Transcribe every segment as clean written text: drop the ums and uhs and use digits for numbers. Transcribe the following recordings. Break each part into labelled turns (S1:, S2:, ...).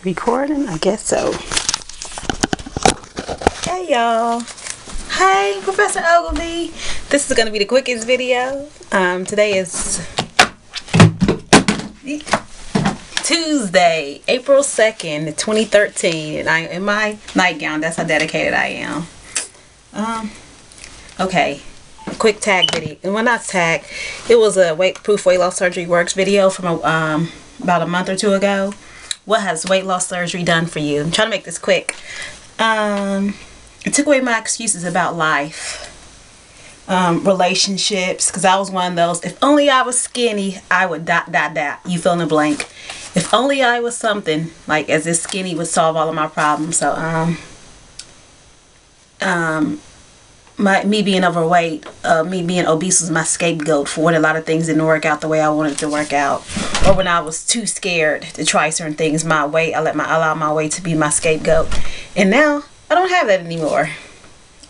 S1: Recording? I guess so. Hey y'all. Hey, Professor Ogilvy. This is going to be the quickest video. Today is Tuesday, April 2nd, 2013. And I am in my nightgown. That's how dedicated I am. Okay. A quick tag video. And when not tag, it was a proof weight loss surgery works video from about a month or two ago. What has weight loss surgery done for you? I'm trying to make this quick. It took away my excuses about life, relationships, because I was one of those, if only I was skinny, I would ... You fill in the blank. If only I was something, like as if skinny would solve all of my problems. So, me being overweight, me being obese was my scapegoat for when a lot of things didn't work out the way I wanted to work out, or when I was too scared to try certain things my way. I allow my weight to be my scapegoat, and now I don't have that anymore.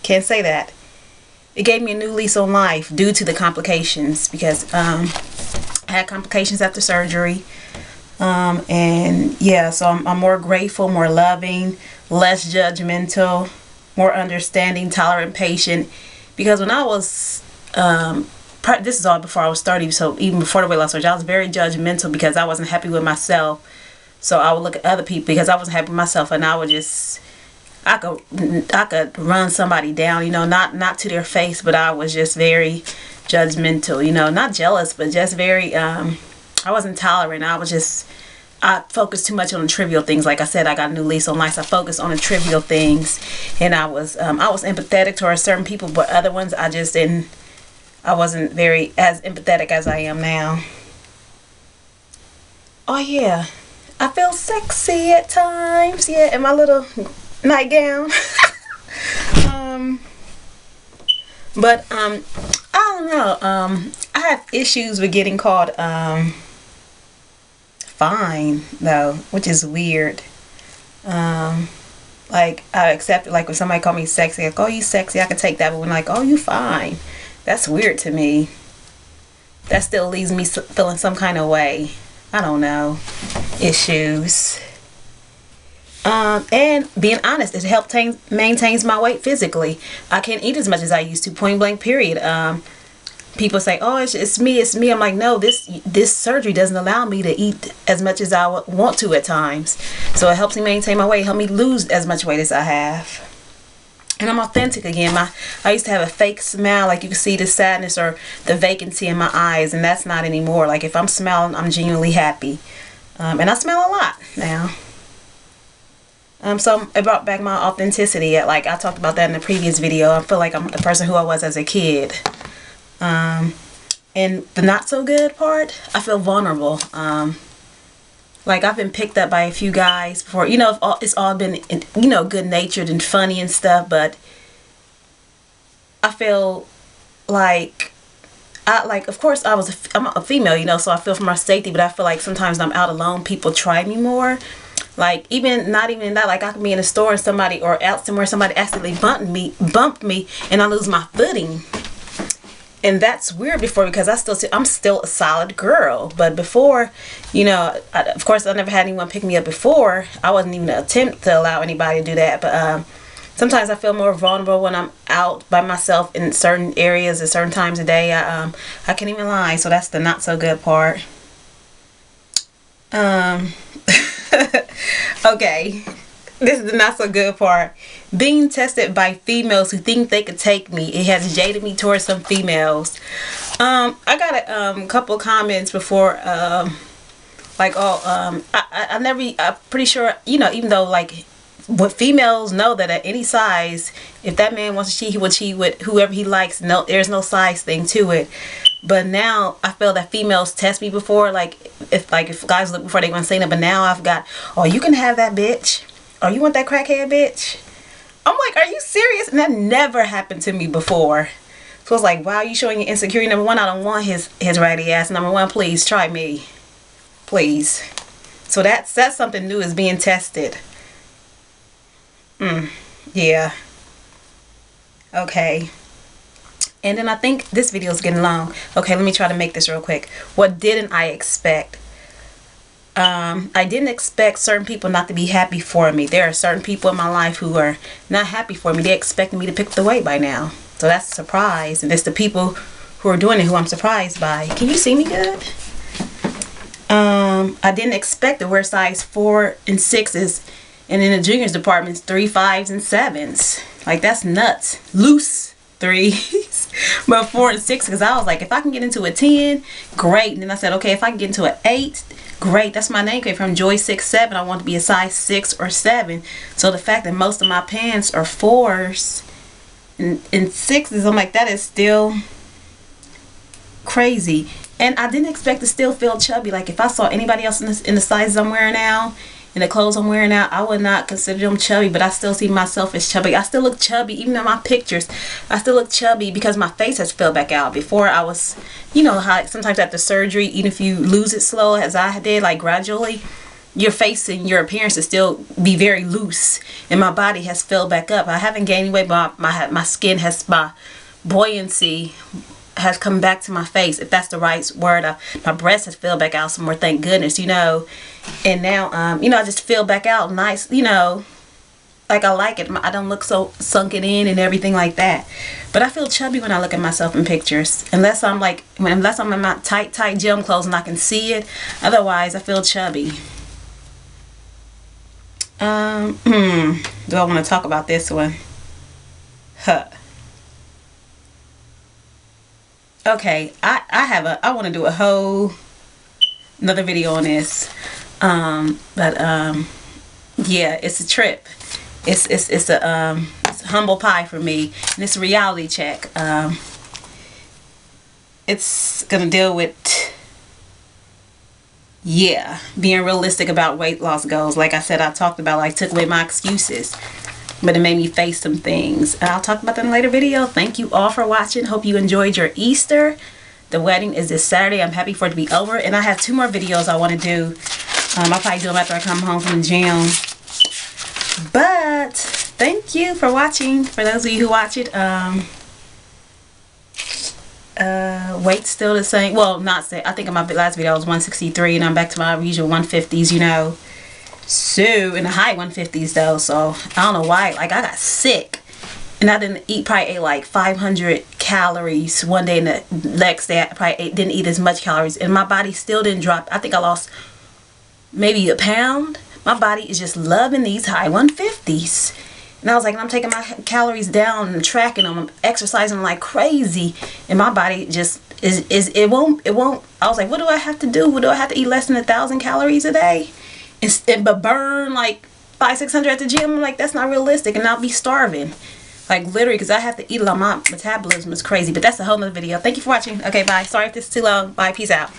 S1: Can't say that. It gave me a new lease on life due to the complications, because I had complications after surgery, and yeah, so I'm more grateful, more loving, less judgmental, more understanding, tolerant, patient. Because when I was, this is all before I was 30, so even before the weight loss surgery, I was very judgmental because I wasn't happy with myself. So I would look at other people because I wasn't happy with myself, and I would just, I could run somebody down, you know, not to their face, but I was just very judgmental, you know, not jealous, but just very, I wasn't tolerant. I focused too much on the trivial things. Like I said, I got a new lease on life. So I focused on the trivial things, and I was empathetic towards certain people, but other ones I just didn't. I wasn't very as empathetic as I am now. Oh yeah, I feel sexy at times. Yeah, in my little nightgown. But I don't know. I have issues with getting called fine though, which is weird. Like I accept it, like when somebody call me sexy, like, oh you sexy, I can take that, but when like, oh you fine, that's weird to me. That still leaves me feeling some kind of way. I don't know. Issues. And being honest, it helps maintains my weight physically. I can't eat as much as I used to, point blank period. People say, oh, it's me. I'm like, no, this surgery doesn't allow me to eat as much as I want to at times. So it helps me maintain my weight, help me lose as much weight as I have. And I'm authentic again. I used to have a fake smile, like you can see the sadness or the vacancy in my eyes, and that's not anymore. Like if I'm smiling, I'm genuinely happy. And I smile a lot now. So it brought back my authenticity. Like I talked about that in the previous video. I feel like I'm the person who I was as a kid. And the not so good part, I feel vulnerable. Like I've been picked up by a few guys before, you know, it's all been, you know, good natured and funny and stuff, but I feel like, of course I'm a female, you know, so I feel for my safety, but I feel like sometimes when I'm out alone, people try me more. Like not even that, like I can be in a store and somebody, or out somewhere, somebody accidentally bumped me and I lose my footing. And that's weird before, because I'm still a solid girl. But before, you know, of course I never had anyone pick me up before. I wasn't even attempt to allow anybody to do that. But sometimes I feel more vulnerable when I'm out by myself in certain areas at certain times of day. I can't even lie. So that's the not so good part. Okay. This is the not so good part. Being tested by females who think they could take me. It has jaded me towards some females. I got a couple comments before, like, oh, I'm pretty sure, you know, even though, like, what females know that at any size, if that man wants to cheat, he will cheat with whoever he likes. No, there's no size thing to it. But now I feel that females test me before, like if guys look before they want to say no. But now I've got, oh, you can have that bitch. Oh, you want that crackhead bitch? I'm like, are you serious? And that never happened to me before. So it's like, wow, you showing your insecurity. Number one, I don't want his ratty ass. Number one, please try me, please. So that's something new, is being tested. Yeah. Okay. And then I think this video is getting long. Okay, let me try to make this real quick. What didn't I expect? I didn't expect certain people not to be happy for me. There are certain people in my life who are not happy for me. They expect me to pick up the weight by now. So that's a surprise. And it's the people who are doing it who I'm surprised by. Can you see me good? I didn't expect to wear size 4 and 6s. And in the juniors department, 3, 5s, and 7s. Like, that's nuts. Loose 3s. But 4 and 6, because I was like, if I can get into a 10, great. And then I said, okay, if I can get into an 8, great. That's my name came from, Joy 6'7". I want to be a size 6 or 7. So the fact that most of my pants are 4s and 6s, I'm like, that is still crazy. And I didn't expect to still feel chubby. Like, if I saw anybody else in the sizes I'm wearing now, and the clothes I'm wearing now, I would not consider them chubby, but I still see myself as chubby. I still look chubby, even in my pictures. I still look chubby because my face has filled back out. Before, I was, you know how sometimes after surgery, even if you lose it slow, as I did, like gradually, your face and your appearance will still be very loose, and my body has filled back up. I haven't gained weight, but my skin has, my buoyancy has come back to my face, if that's the right word. My breast has filled back out some more, thank goodness, you know. And now, you know, I just feel back out nice, you know, like I like it. I don't look so sunken in and everything like that. But I feel chubby when I look at myself in pictures. Unless I'm like, unless I'm in my tight gym clothes and I can see it. Otherwise, I feel chubby. Do I want to talk about this one? Huh. Okay, I want to do a whole another video on this. Yeah, it's a trip. It's a humble pie for me, and it's a reality check. It's gonna deal with, yeah, being realistic about weight loss goals. Like I said, I talked about, like, took away my excuses, but it made me face some things. And I'll talk about that in a later video. Thank you all for watching. Hope you enjoyed your Easter. The wedding is this Saturday. I'm happy for it to be over. And I have 2 more videos I want to do. I'll probably do them after I come home from the gym. But thank you for watching. For those of you who watch it, weight's still the same. Well, not say. I think in my last video I was 163, and I'm back to my usual 150s, you know. So in the high 150s though. So I don't know why. Like, I got sick, and I didn't eat. Probably ate like 500 calories one day, and the next day I probably didn't eat as much calories, and my body still didn't drop. I think I lost maybe a pound. My body is just loving these high 150s. And I was like, I'm taking my calories down and tracking them. I'm exercising like crazy. And my body just it won't. I was like, what do I have to do? What do I have to eat less than 1,000 calories a day? But burn like 500-600 at the gym? I'm like, that's not realistic. And I'll be starving. Like, literally, because I have to eat a lot. My metabolism is crazy. But that's a whole nother video. Thank you for watching. Okay, bye. Sorry if this is too long. Bye. Peace out.